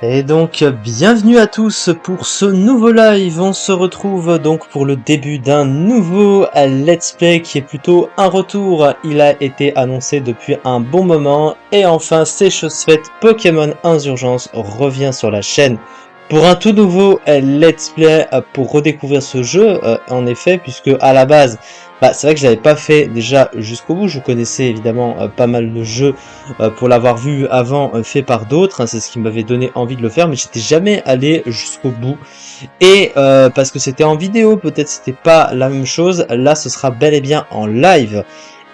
Et donc, bienvenue à tous pour ce nouveau live. On se retrouve donc pour le début d'un nouveau let's play qui est plutôt un retour. Il a été annoncé depuis un bon moment et enfin c'est chose faite. Pokémon Insurgence revient sur la chaîne pour un tout nouveau let's play pour redécouvrir ce jeu. En effet, puisque à la base, c'est vrai que je l'avais pas fait déjà jusqu'au bout. Je connaissais évidemment pas mal de jeux pour l'avoir vu avant fait par d'autres, hein, c'est ce qui m'avait donné envie de le faire, mais j'étais jamais allé jusqu'au bout. Et parce que c'était en vidéo, peut-être c'était pas la même chose, là ce sera bel et bien en live.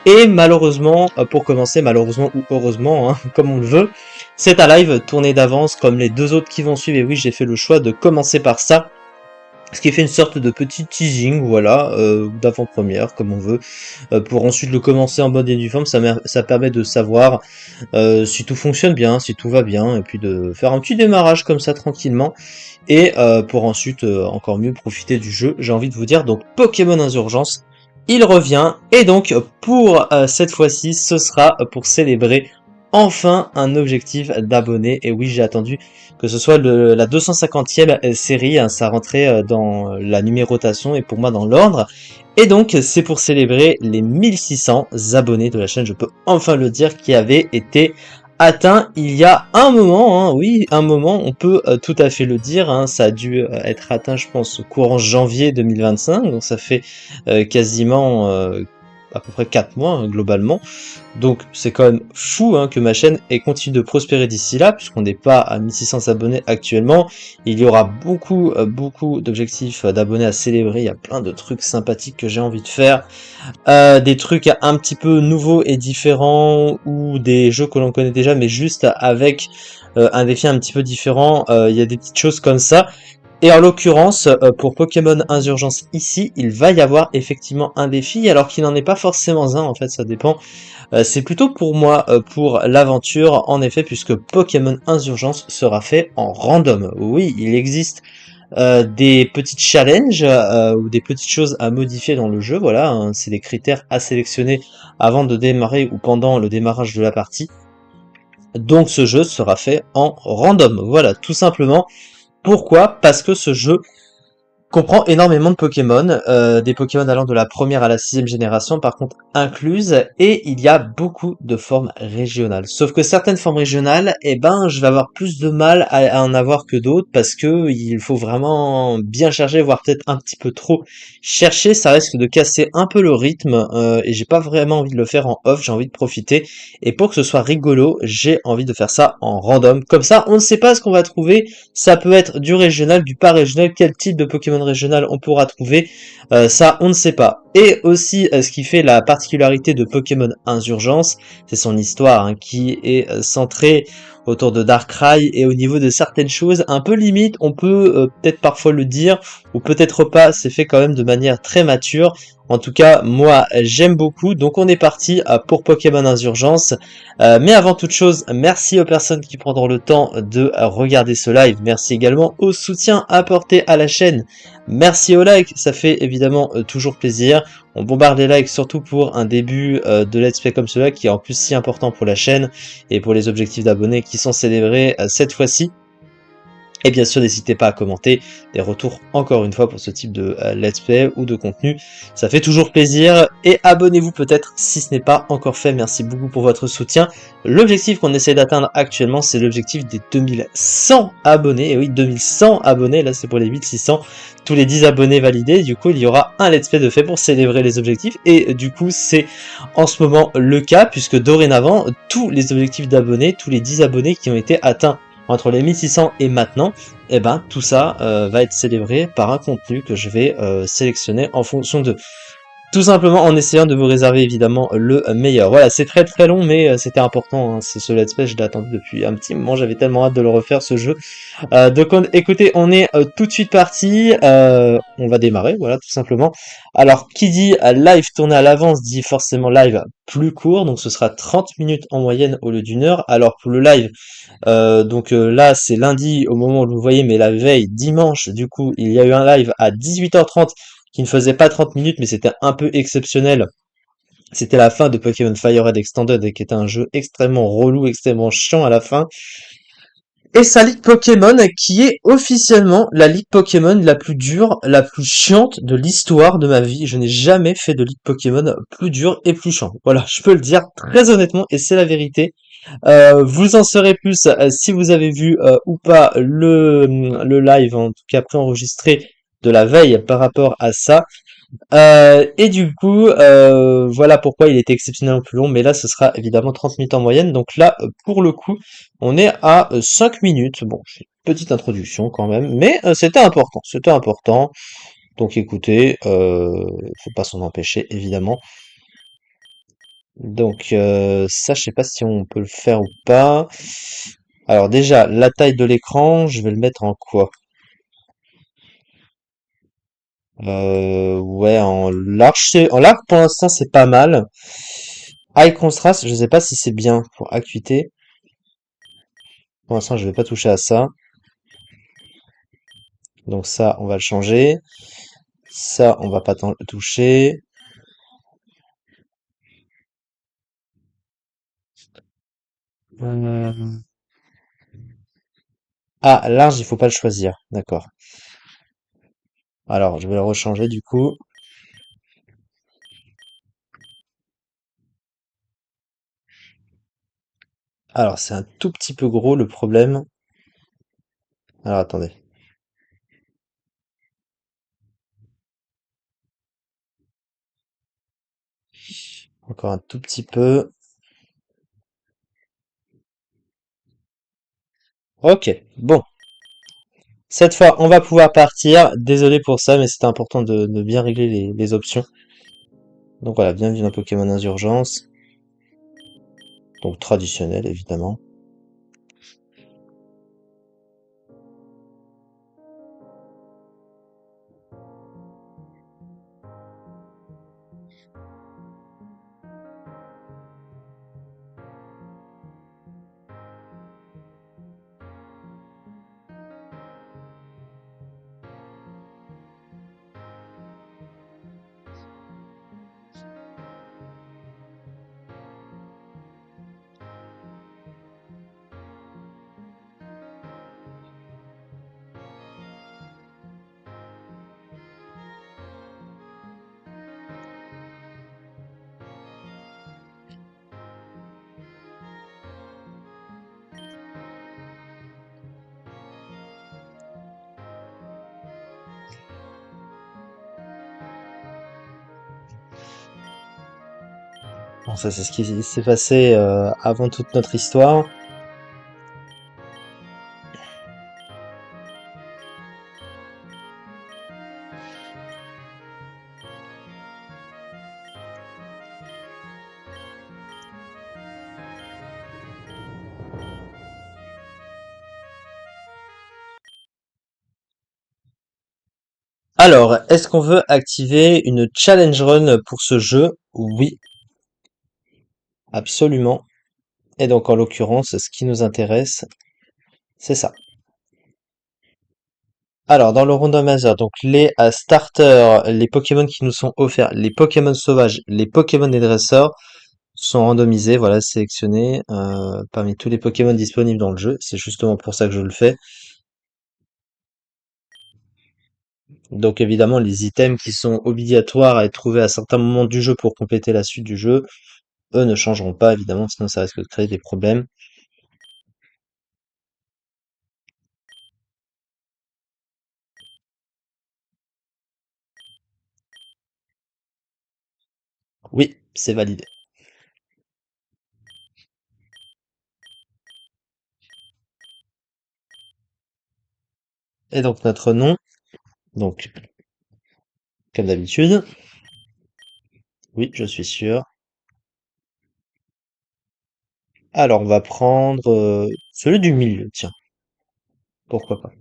Et malheureusement, pour commencer, malheureusement ou heureusement, hein, comme on le veut, c'est un live tourné d'avance comme les deux autres qui vont suivre, et oui j'ai fait le choix de commencer par ça. Ce qui fait une sorte de petit teasing, voilà, d'avant-première, comme on veut, pour ensuite le commencer en mode et due forme. Ça permet de savoir si tout fonctionne bien, si tout va bien, et puis de faire un petit démarrage comme ça tranquillement, et pour ensuite encore mieux profiter du jeu, j'ai envie de vous dire. Donc Pokémon Insurgence, il revient, et donc pour cette fois-ci, ce sera pour célébrer enfin un objectif d'abonnés. Et oui, j'ai attendu que ce soit la 250e série, hein, ça rentrait dans la numérotation et pour moi dans l'ordre. Et donc c'est pour célébrer les 1600 abonnés de la chaîne, je peux enfin le dire, qui avaient été atteints il y a un moment, hein, oui, un moment, on peut tout à fait le dire, hein, ça a dû être atteint je pense courant janvier 2025, donc ça fait quasiment à peu près 4 mois hein, globalement. Donc c'est quand même fou hein, que ma chaîne ait continué de prospérer d'ici là, puisqu'on n'est pas à 1600 abonnés actuellement. Il y aura beaucoup d'objectifs d'abonnés à célébrer, il y a plein de trucs sympathiques que j'ai envie de faire. Des trucs un petit peu nouveaux et différents, ou des jeux que l'on connaît déjà, mais juste avec un défi un petit peu différent. Il y a des petites choses comme ça. Et en l'occurrence, pour Pokémon Insurgence ici, il va y avoir effectivement un défi, alors qu'il n'en est pas forcément un, en fait, ça dépend. C'est plutôt pour moi, pour l'aventure, en effet, puisque Pokémon Insurgence sera fait en random. Oui, il existe des petits challenges ou des petites choses à modifier dans le jeu, voilà, hein, c'est des critères à sélectionner avant de démarrer ou pendant le démarrage de la partie. Donc ce jeu sera fait en random, voilà, tout simplement. Pourquoi? Parce que ce jeu comprend énormément de Pokémon, des Pokémon allant de la première à la sixième génération par contre incluses, et il y a beaucoup de formes régionales. Sauf que certaines formes régionales, eh ben, je vais avoir plus de mal à en avoir que d'autres parce que il faut vraiment bien chercher, voire peut-être un petit peu trop chercher, ça risque de casser un peu le rythme, et j'ai pas vraiment envie de le faire en off, j'ai envie de profiter. Et pour que ce soit rigolo, j'ai envie de faire ça en random. Comme ça, on ne sait pas ce qu'on va trouver. Ça peut être du régional, du pas régional, quel type de Pokémon régional on pourra trouver, ça on ne sait pas. Et aussi ce qui fait la particularité de Pokémon Insurgence, c'est son histoire hein, qui est centrée autour de Darkrai, et au niveau de certaines choses un peu limite, on peut peut-être parfois le dire, ou peut-être pas, c'est fait quand même de manière très mature. En tout cas, moi j'aime beaucoup, donc on est parti pour Pokémon Insurgence. Mais avant toute chose, merci aux personnes qui prendront le temps de regarder ce live. Merci également au soutien apporté à la chaîne. Merci aux likes, ça fait évidemment toujours plaisir. On bombarde les likes surtout pour un début de let's play comme cela qui est en plus si important pour la chaîne et pour les objectifs d'abonnés qui sont célébrés cette fois-ci. Et bien sûr, n'hésitez pas à commenter des retours encore une fois pour ce type de let's play ou de contenu. Ça fait toujours plaisir. Et abonnez-vous peut-être si ce n'est pas encore fait. Merci beaucoup pour votre soutien. L'objectif qu'on essaie d'atteindre actuellement, c'est l'objectif des 2100 abonnés. Et oui, 2100 abonnés. Là, c'est pour les 1600. Tous les 10 abonnés validés. Du coup, il y aura un let's play de fait pour célébrer les objectifs. Et du coup, c'est en ce moment le cas, puisque dorénavant, tous les objectifs d'abonnés, tous les 10 abonnés qui ont été atteints entre les 1600 et maintenant, et ben tout ça va être célébré par un contenu que je vais sélectionner en fonction de, tout simplement en essayant de vous réserver évidemment le meilleur. Voilà, c'est très long, mais c'était important, hein. Ce let's play, je l'ai attendu depuis un petit moment, j'avais tellement hâte de le refaire ce jeu. Donc écoutez, on est tout de suite parti, on va démarrer, voilà, tout simplement. Alors, qui dit live tourné à l'avance dit forcément live plus court, donc ce sera 30 minutes en moyenne au lieu d'une heure. Alors pour le live, là c'est lundi au moment où vous le voyez, mais la veille, dimanche, du coup, il y a eu un live à 18h30 qui ne faisait pas 30 minutes, mais c'était un peu exceptionnel. C'était la fin de Pokémon Fire Red Extended, et qui était un jeu extrêmement relou, extrêmement chiant à la fin. et sa ligue Pokémon qui est officiellement la ligue Pokémon la plus dure, la plus chiante de l'histoire de ma vie. Je n'ai jamais fait de ligue Pokémon plus dure et plus chiante. Voilà, je peux le dire très honnêtement et c'est la vérité. Vous en saurez plus si vous avez vu ou pas le live, en tout cas préenregistré de la veille par rapport à ça. Et du coup, voilà pourquoi il était exceptionnellement plus long, mais là ce sera évidemment 30 minutes en moyenne. Donc là, pour le coup, on est à 5 minutes. Bon, c'est une petite introduction quand même, mais c'était important, c'était important. Donc écoutez, faut pas s'en empêcher évidemment. Donc ça, je sais pas si on peut le faire ou pas. Alors déjà, la taille de l'écran, je vais le mettre en quoi? Ouais, en large. En large, pour l'instant, c'est pas mal. High contrast, je sais pas si c'est bien pour acuité. Pour l'instant, je vais pas toucher à ça. Donc ça, on va le changer. Ça, on va pas toucher. Euh, Ah, large, il faut pas le choisir. D'accord. Alors, je vais le rechanger du coup. Alors, c'est un tout petit peu gros le problème. Alors, attendez. Encore un tout petit peu. Ok, bon. Cette fois, on va pouvoir partir. Désolé pour ça, mais c'était important de bien régler les options. Donc voilà, bienvenue dans Pokémon Insurgence. Donc traditionnel, évidemment. Bon, ça, c'est ce qui s'est passé avant toute notre histoire. Alors, est-ce qu'on veut activer une challenge run pour ce jeu? Oui, absolument. Et donc, en l'occurrence, ce qui nous intéresse, c'est ça. Alors, dans le randomizer, donc les starters, les Pokémon qui nous sont offerts, les Pokémon sauvages, les Pokémon des dresseurs sont randomisés, voilà, sélectionnés parmi tous les Pokémon disponibles dans le jeu. C'est justement pour ça que je le fais. Donc évidemment, les items qui sont obligatoires à être trouvés à certains moments du jeu pour compléter la suite du jeu, eux ne changeront pas, évidemment, sinon ça risque de créer des problèmes. Oui, c'est validé. Et donc notre nom, donc comme d'habitude, oui, je suis sûr. Alors on va prendre celui du milieu, tiens, pourquoi pas.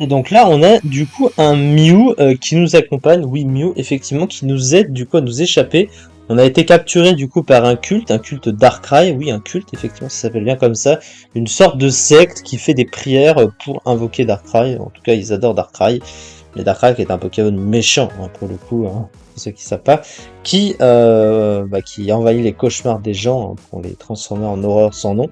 Et donc là, on a du coup un Mew qui nous accompagne. Oui, Mew, effectivement, qui nous aide du coup à nous échapper. On a été capturé du coup par un culte Darkrai. Oui, un culte, effectivement, ça s'appelle bien comme ça. Une sorte de secte qui fait des prières pour invoquer Darkrai. En tout cas, ils adorent Darkrai. Mais Darkrai qui est un Pokémon méchant, hein, pour le coup, hein, pour ceux qui ne savent pas, qui envahit les cauchemars des gens, hein, pour les transformer en horreur sans nom.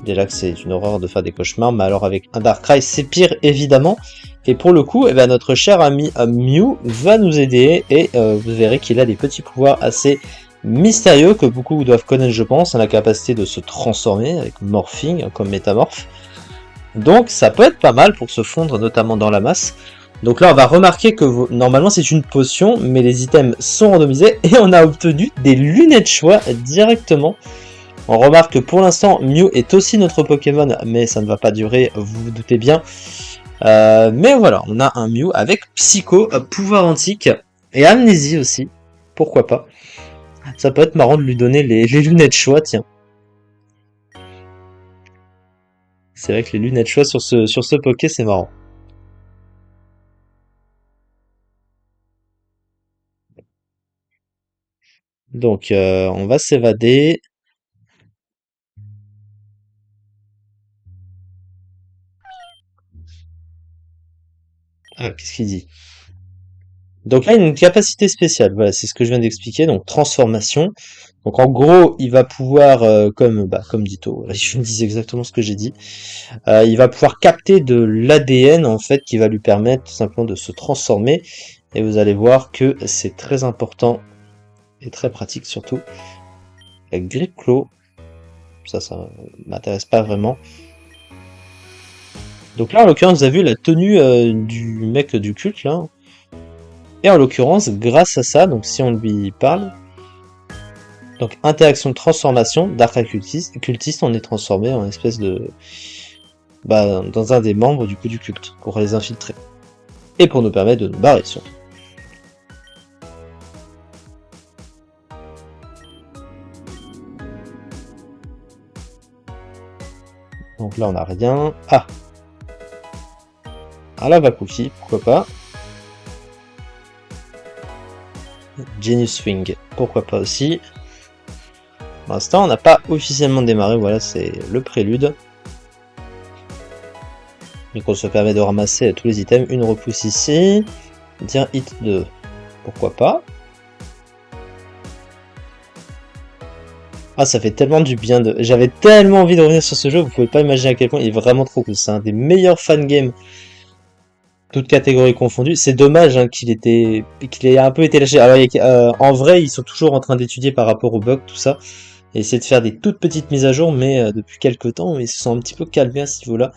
Déjà que c'est une horreur de faire des cauchemars, mais alors avec un Darkrai, c'est pire évidemment. Et pour le coup, eh ben, notre cher ami Mew va nous aider et vous verrez qu'il a des petits pouvoirs assez mystérieux que beaucoup doivent connaître, je pense, la capacité de se transformer avec Morphing comme métamorphe. Donc ça peut être pas mal pour se fondre notamment dans la masse. Donc là on va remarquer que normalement c'est une potion, mais les items sont randomisés et on a obtenu des lunettes choix directement. On remarque que pour l'instant, Mew est aussi notre Pokémon, mais ça ne va pas durer, vous vous doutez bien. Mais voilà, on a un Mew avec Psycho, pouvoir antique, et Amnésie aussi. Pourquoi pas. Ça peut être marrant de lui donner les lunettes choix, tiens. C'est vrai que les lunettes choix sur ce Poké, c'est marrant. Donc, on va s'évader. Ah, qu'est-ce qu'il dit? Donc là, il a une capacité spéciale. Voilà, c'est ce que je viens d'expliquer. Donc, transformation. Donc, en gros, il va pouvoir, comme Ditto, voilà, je me dis exactement ce que j'ai dit. Il va pouvoir capter de l'ADN, en fait, qui va lui permettre tout simplement de se transformer. Et vous allez voir que c'est très important et très pratique, surtout. Avec Grip Claw. Ça m'intéresse pas vraiment. Donc là, en l'occurrence, vous avez vu la tenue du mec du culte, là. Et en l'occurrence, grâce à ça, donc si on lui parle, donc interaction de transformation, Dark cultiste, on est transformé en espèce de... dans un des membres du coup du culte, pour les infiltrer. Et pour nous permettre de nous barrer, surtout. Donc là, on n'a rien. Ah là, Vakuki, pourquoi pas. Genius Swing, pourquoi pas aussi. Pour l'instant, on n'a pas officiellement démarré, voilà, c'est le prélude. Donc on se permet de ramasser tous les items. Une repousse ici. Dire hit 2. Pourquoi pas. Ah, ça fait tellement du bien de... J'avais tellement envie de revenir sur ce jeu, vous pouvez pas imaginer à quel point il est vraiment trop cool. C'est un des meilleurs fangames, toutes catégories confondues. C'est dommage, hein, qu'il ait un peu été lâché. Alors, en vrai, ils sont toujours en train d'étudier par rapport aux bugs, tout ça, et essayer de faire des toutes petites mises à jour, mais depuis quelques temps, ils se sont un petit peu calmés à ce niveau-là.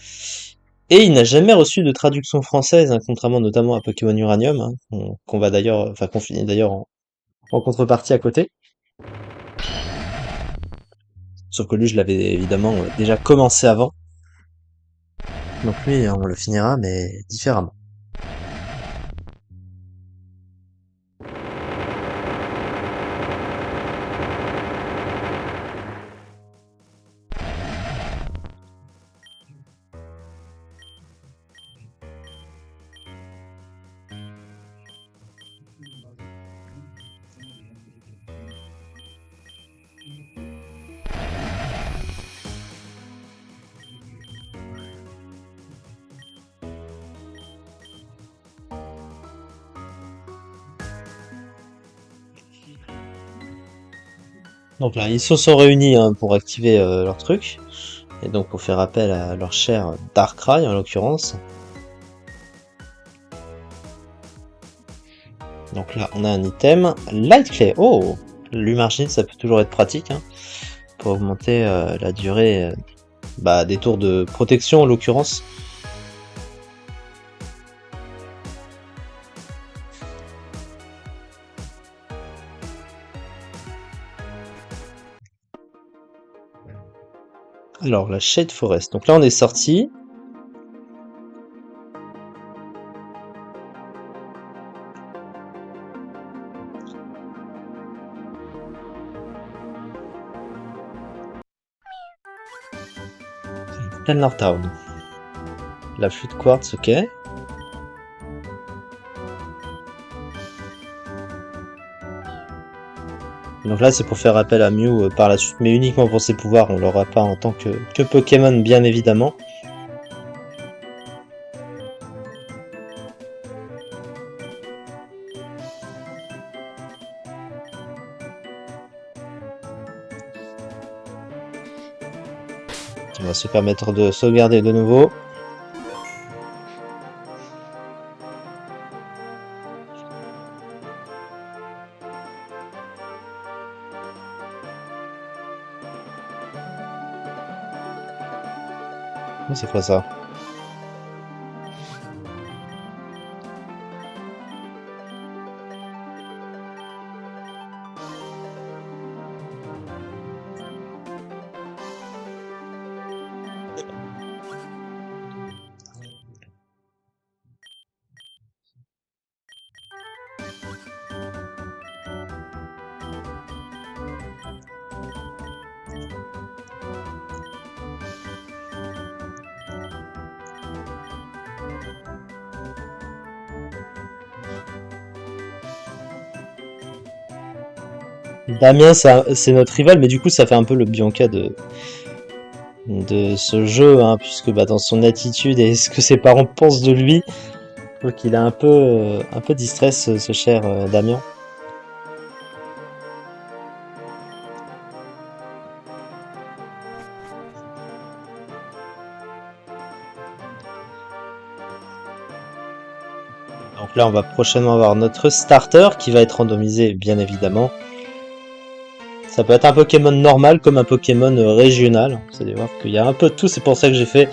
Et il n'a jamais reçu de traduction française, hein, contrairement notamment à Pokémon Uranium, hein, qu'on va d'ailleurs, enfin qu'on finit d'ailleurs en contrepartie à côté. Sauf que lui, je l'avais évidemment déjà commencé avant. Donc lui, on le finira, mais différemment. Donc là, ils se sont réunis, hein, pour activer leur truc. Et donc pour faire appel à leur cher Darkrai en l'occurrence. Donc là, on a un item. Light Clay. Oh, l'Humargine, ça peut toujours être pratique, hein, pour augmenter la durée des tours de protection en l'occurrence. Alors, la Shade Forest. Donc là, on est sorti. Telnor Town. La flûte quartz, ok. Donc là, c'est pour faire appel à Mew par la suite, mais uniquement pour ses pouvoirs. On l'aura pas en tant que Pokémon, bien évidemment. On va se permettre de sauvegarder de nouveau. C'est quoi ça? Damien, c'est notre rival, mais du coup, ça fait un peu le Bianca de ce jeu, hein, puisque bah, dans son attitude et ce que ses parents pensent de lui, je trouve qu'il a un peu distress, ce cher Damien. Donc là, on va prochainement avoir notre starter qui va être randomisé, bien évidemment. Ça peut être un Pokémon normal comme un Pokémon régional. Vous allez voir qu'il y a un peu de tout, c'est pour ça que j'ai fait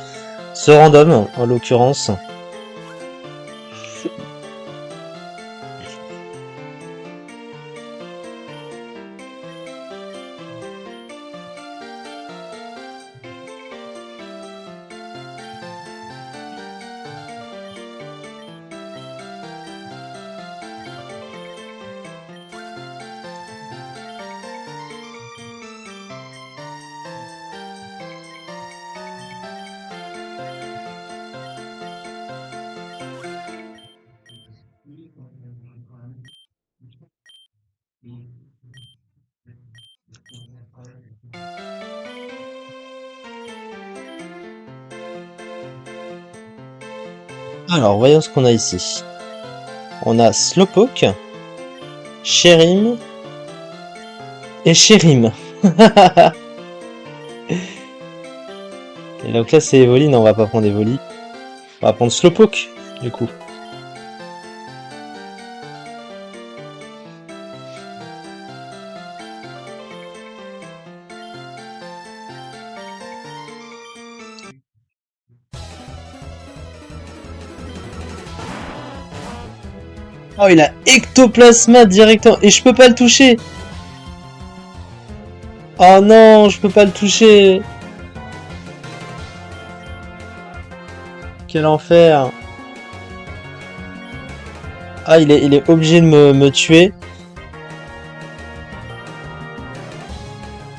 ce random, en l'occurrence. Alors, voyons ce qu'on a ici. On a Slowpoke, Cherim et Cherim. Et donc là, c'est Evoli. Non, on va pas prendre Evoli. On va prendre Slowpoke, du coup. Oh, il a Ectoplasma directement. Et je peux pas le toucher. Oh non, je peux pas le toucher. Quel enfer. Ah, il est obligé de me tuer.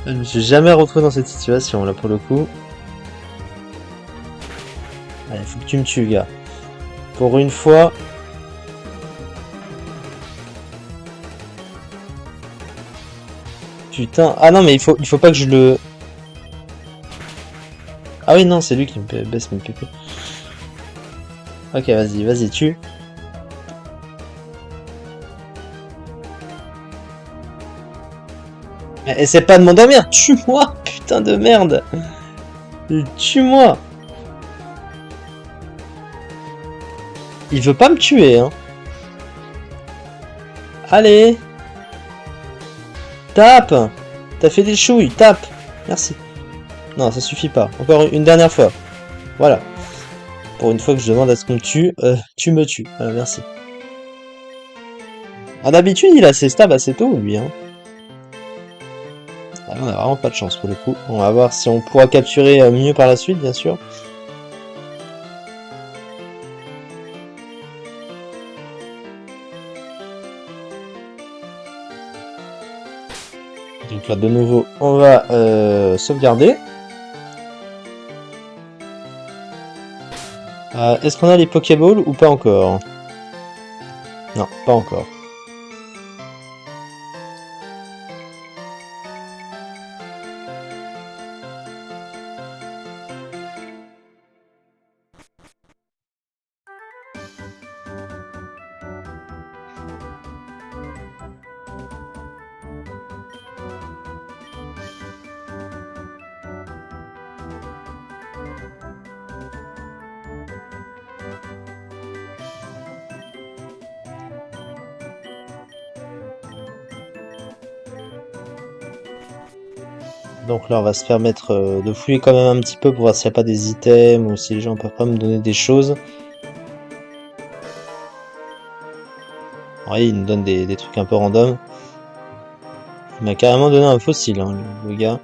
Je me suis jamais retrouvé dans cette situation, là, pour le coup. Allez, faut que tu me tues, gars. Pour une fois. Putain. Ah non, mais il faut pas que je le... Ah oui, non, c'est lui qui me baisse mes pépés. Ok, vas-y, vas-y, tue. Essaie pas de m'endormir. Tue-moi, putain de merde. Tue-moi. Il veut pas me tuer, hein. Allez. Tape. T'as fait des chouilles, tape. Merci. Non, ça suffit pas. Encore une dernière fois. Voilà. Pour une fois que je demande à ce qu'on me tue, tu me tues. Voilà, merci. Ah, d'habitude, il a ses stabs assez tôt, lui, hein. Ah, on a vraiment pas de chance pour le coup. On va voir si on pourra capturer mieux par la suite, bien sûr. Donc là, de nouveau, on va sauvegarder. Est-ce qu'on a les Pokéballs ou pas encore? Non, pas encore. Donc là, on va se permettre de fouiller quand même un petit peu pour voir s'il n'y a pas des items ou si les gens peuvent pas me donner des choses. Ouais, il nous donne des trucs un peu random. Il m'a carrément donné un fossile, hein, le gars.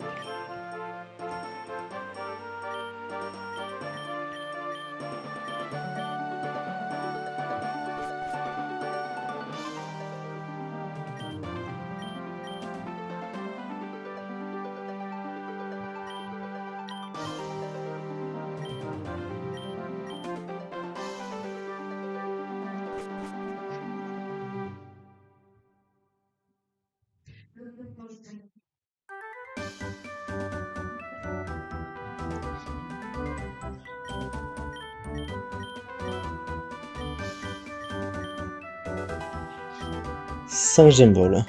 Cinq gemmes balls.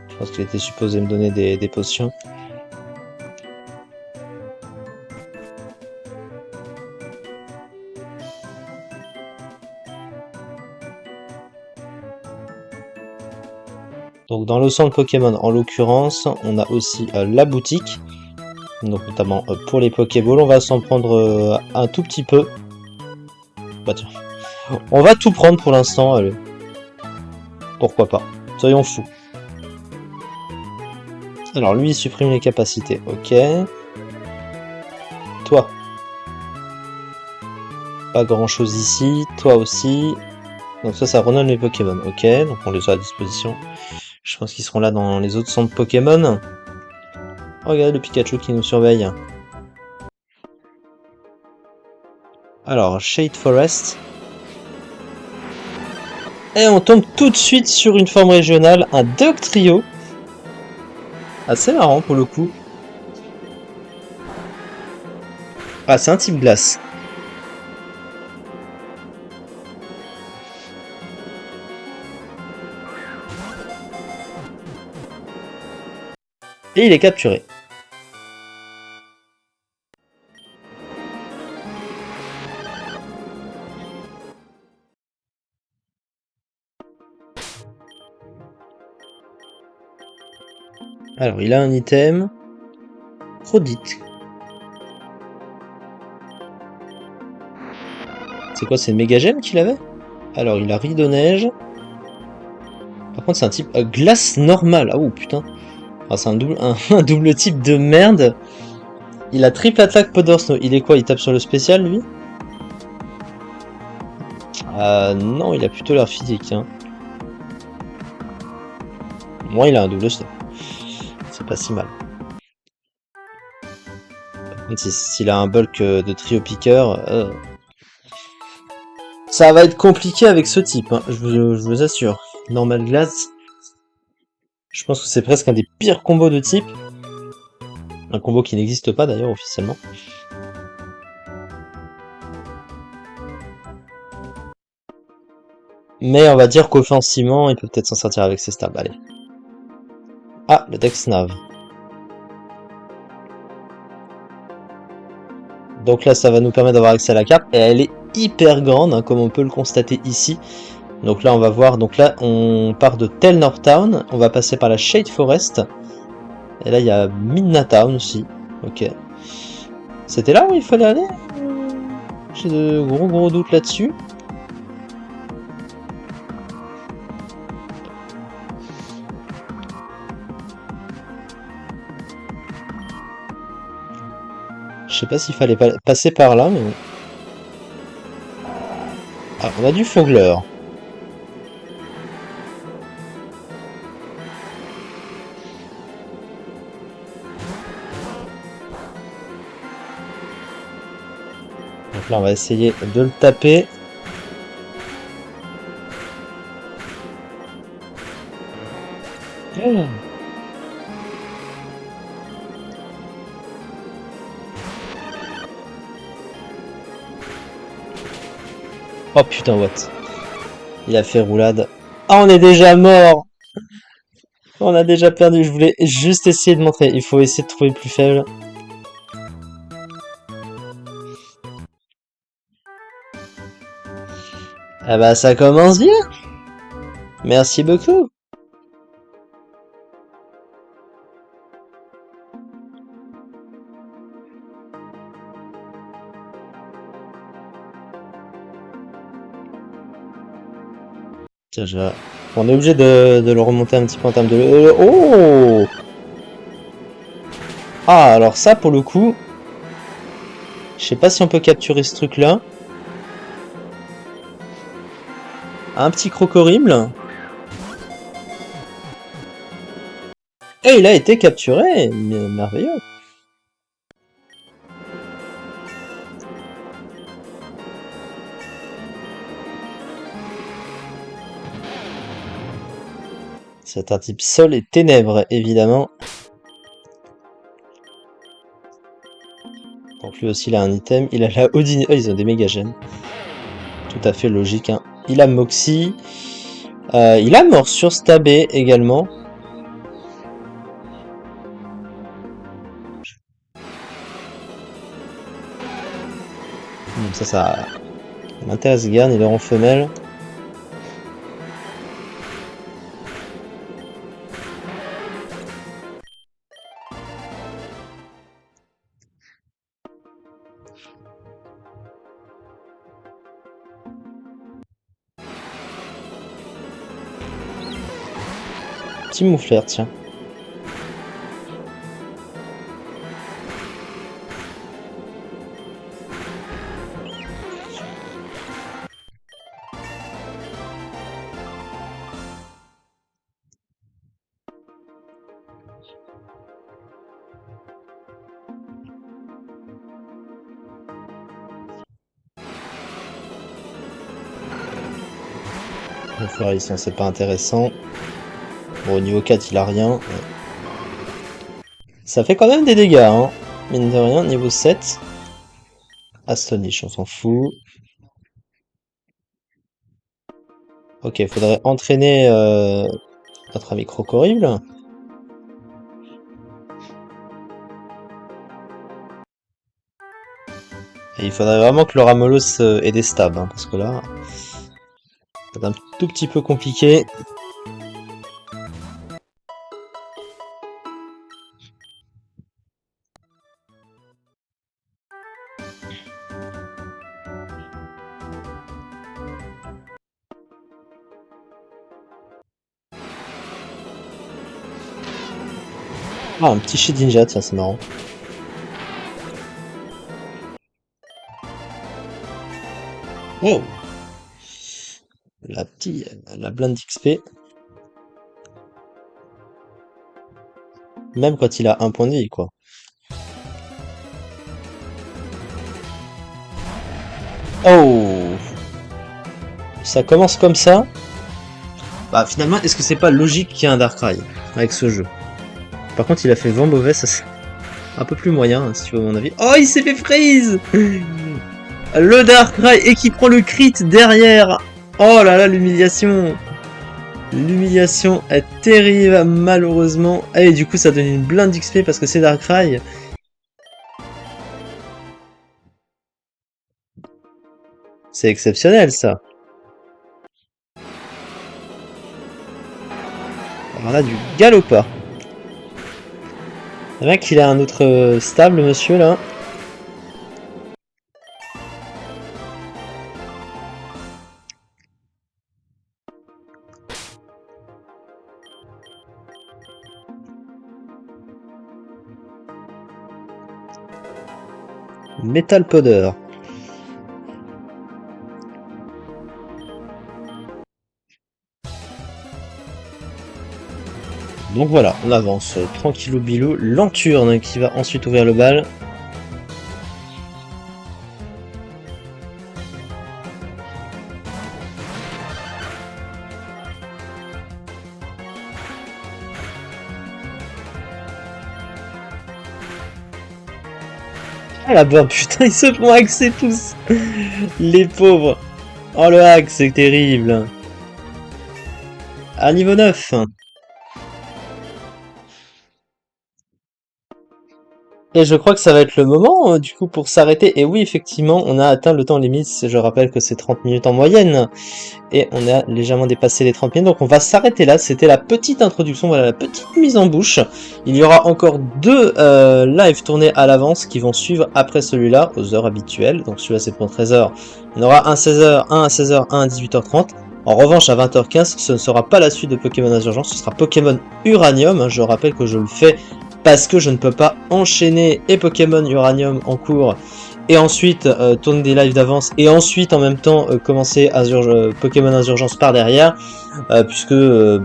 Je pense qu'il était supposé me donner des potions. Donc dans le centre Pokémon, en l'occurrence, on a aussi la boutique. Donc notamment pour les Pokéballs, on va s'en prendre un tout petit peu. Bah tiens, on va tout prendre pour l'instant, allez. Pourquoi pas, soyons fous. Alors lui il supprime les capacités, ok. Toi. Pas grand chose ici, toi aussi. Donc ça renomme les Pokémon, ok, donc on les a à disposition. Je pense qu'ils seront là dans les autres centres Pokémon. Oh, regardez le Pikachu qui nous surveille. Alors, Shade Forest. Et on tombe tout de suite sur une forme régionale, un Dugtrio. Assez marrant pour le coup. Ah, c'est un type glace. Et il est capturé. Alors, il a un item. Rodite. C'est quoi, c'est une méga gemme qu'il avait? Alors, il a riz de neige. Par contre, c'est un type glace normale. Ah, oh putain. Ah, c'est un double type de merde. Il a triple attaque Powder Snow. Il est quoi? Il tape sur le spécial, lui? Non, il a plutôt l'air physique. Hein. Moi, il a un double snow. C'est pas si mal. Par contre, s'il a un bulk de trio piqueur, ça va être compliqué avec ce type, hein, je vous assure. Normal glace, je pense que c'est presque un des pires combos de type. Un combo qui n'existe pas d'ailleurs officiellement. Mais on va dire qu'offensivement, il peut peut-être s'en sortir avec ses stabs. Allez. Ah, le Dex Nav. Donc là, ça va nous permettre d'avoir accès à la carte. Et elle est hyper grande, hein, comme on peut le constater ici. Donc là, on va voir. Donc là, on part de Telnor Town. On va passer par la Shade Forest. Et là, il y a Midna Town aussi. Ok. C'était là où il fallait aller? J'ai de gros doutes là-dessus. Je sais pas s'il fallait passer par là, mais... Ah, on a du Fogler. Donc là, on va essayer de le taper. Oh. Oh putain, what? Il a fait roulade. Ah, on est déjà mort! On a déjà perdu, je voulais juste essayer de montrer. Il faut essayer de trouver le plus faible. Ah bah, ça commence bien! Merci beaucoup! Tiens, on est obligé de le remonter un petit peu en termes de... Oh! Ah, alors ça, pour le coup... Je sais pas si on peut capturer ce truc-là. Un petit crocorime. Et il a été capturé! Merveilleux! C'est un type sol et ténèbres, évidemment. Donc lui aussi, il a un item. Il a la Odin... Oh, ils ont des méga gènes. Tout à fait logique, hein. Il a Moxie. Il a Morsure Stabé, également. Ça m'intéresse Garn, il est en femelle. Petit moufleur, tiens. Moufleur, c'est pas intéressant. Bon, au niveau 4, il a rien. Ça fait quand même des dégâts, hein. Mine de rien, niveau 7. Astonish, on s'en fout. Ok, faudrait entraîner notre ami Crocorrible. Et il faudrait vraiment que le Ramolos ait des stabs, hein, parce que là, c'est un tout petit peu compliqué. Ah, un petit Shedinja, tiens, c'est marrant. Oh! La blinde XP. Même quand il a un point de vie, quoi. Oh! Ça commence comme ça. Bah finalement, est-ce que c'est pas logique qu'il y ait un Darkrai avec ce jeu? Par contre, il a fait vent mauvais, ça c'est un peu plus moyen, hein, si tu veux mon avis. Oh, il s'est fait freeze! Le Darkrai et qui prend le crit derrière. Oh là là, l'humiliation. L'humiliation est terrible, malheureusement. Et du coup, ça donne une blinde d'XP parce que c'est Darkrai. C'est exceptionnel, ça. Alors là, du galopard. C'est vrai qu'il a un autre stable, monsieur, là. Metal Powder. Donc voilà, on avance tranquillou bilou. Lanturne qui va ensuite ouvrir le bal. Ah là-bas, putain, ils se font axer tous. Les pauvres. Oh le hack, c'est terrible. À niveau 9. Et je crois que ça va être le moment, du coup, pour s'arrêter. Et oui, effectivement, on a atteint le temps limite. Je rappelle que c'est 30 minutes en moyenne. Et on a légèrement dépassé les 30 minutes. Donc on va s'arrêter là. C'était la petite introduction, voilà, la petite mise en bouche. Il y aura encore 2 lives tournés à l'avance qui vont suivre après celui-là, aux heures habituelles. Donc celui-là, c'est pour 13h. Il y en aura un 16h, un à 16h, un à 18h30. En revanche, à 20h15, ce ne sera pas la suite de Pokémon Insurgence, ce sera Pokémon Uranium. Hein. Je rappelle que je le fais parce que je ne peux pas enchaîner et Pokémon Uranium en cours et ensuite tourner des lives d'avance et ensuite en même temps commencer Pokémon Insurgence par derrière, puisque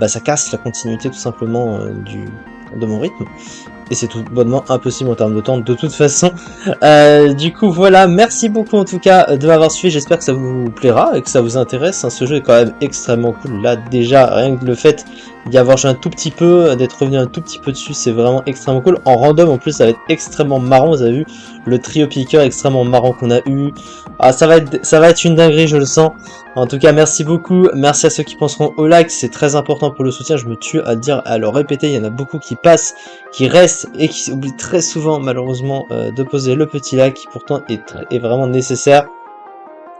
ça casse la continuité tout simplement de mon rythme. Et c'est tout bonnement impossible en termes de temps de toute façon. Du coup voilà, merci beaucoup en tout cas de m'avoir suivi, j'espère que ça vous plaira et que ça vous intéresse. Hein. Ce jeu est quand même extrêmement cool, là déjà rien que le fait d'y avoir joué un tout petit peu, d'être revenu un tout petit peu dessus, c'est vraiment extrêmement cool. En random en plus ça va être extrêmement marrant, vous avez vu le trio piqueur extrêmement marrant qu'on a eu. Ah, ça va être une dinguerie, je le sens. En tout cas, merci beaucoup. Merci à ceux qui penseront au like. C'est très important pour le soutien. Je me tue à dire, à le répéter. Il y en a beaucoup qui passent, qui restent et qui oublient très souvent, malheureusement, de poser le petit like qui pourtant est vraiment nécessaire.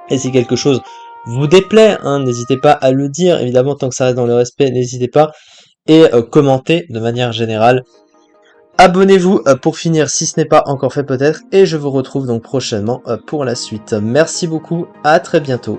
Et si quelque chose vous déplaît, hein, n'hésitez pas à le dire. Évidemment, tant que ça reste dans le respect, n'hésitez pas. Et commentez de manière générale. Abonnez-vous pour finir si ce n'est pas encore fait peut-être. Et je vous retrouve donc prochainement pour la suite. Merci beaucoup. À très bientôt.